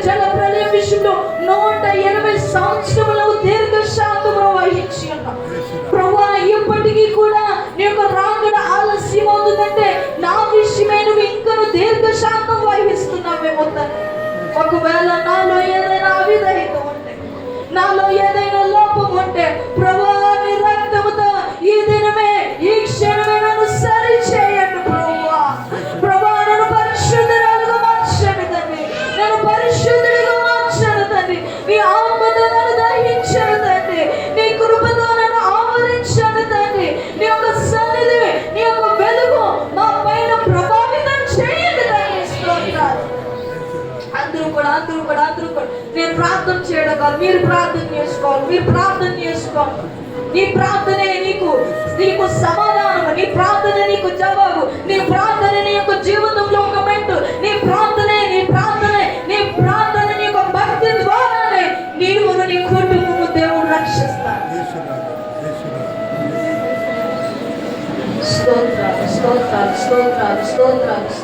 జల ప్రళయం విషయంలో 180 సంవత్సరములు దీర్ఘశాంతమును వహించి ఉన్నావు ప్రభువా. ఇప్పటికీ కూడా నీ యొక్క రాకడ ఆలస్యం అవుతుందంటే నా విషయమే నువ్వు ఇంకను దీర్ఘశాంతం వహిస్తున్నావేమో తండ్రి. ఒకవేళ నాలో ఏదైనా అవిధేయత ఉంటే, నాలో ఏదైనా లోపం ఉంటే ప్రభువా, నీ రక్తముతో ఈ దినమే ఈ క్షణమే నన్ను సరి చేయండి ప్రభువా. ప్రభువా, నన్ను పరిశుద్ధురాలుగా మార్చండి తండ్రి, నన్ను పరిశుద్ధుడిగా మార్చండి తండ్రి. నీ ఆత్మతో నన్ను దహించండి తండ్రి, నీ కృపతో నన్ను ఆవరించండి తండ్రి. నీ యొక్క సన్నిధి, నీ యొక్క వెలుగు మా పైన ప్రభావితం చేయండి తండ్రి. స్తోత్రాలు. అందరూ కూడా నేను ప్రార్థన చేయడం కాదు, మీరు ప్రార్థన చేసుకోవాలి. నీ ప్రార్థనే నీకు సమాధానం, నీ ప్రార్థన నీకు జవాబు, నీ ప్రార్థన నీ యొక్క జీవితంలో ఒక మెంటు, నీ ప్రార్థన నీ యొక్క భక్తి ద్వారానే నీవు నీ కుటుంబము దేవుడు రక్షిస్తాడు. స్తోత్రాలు.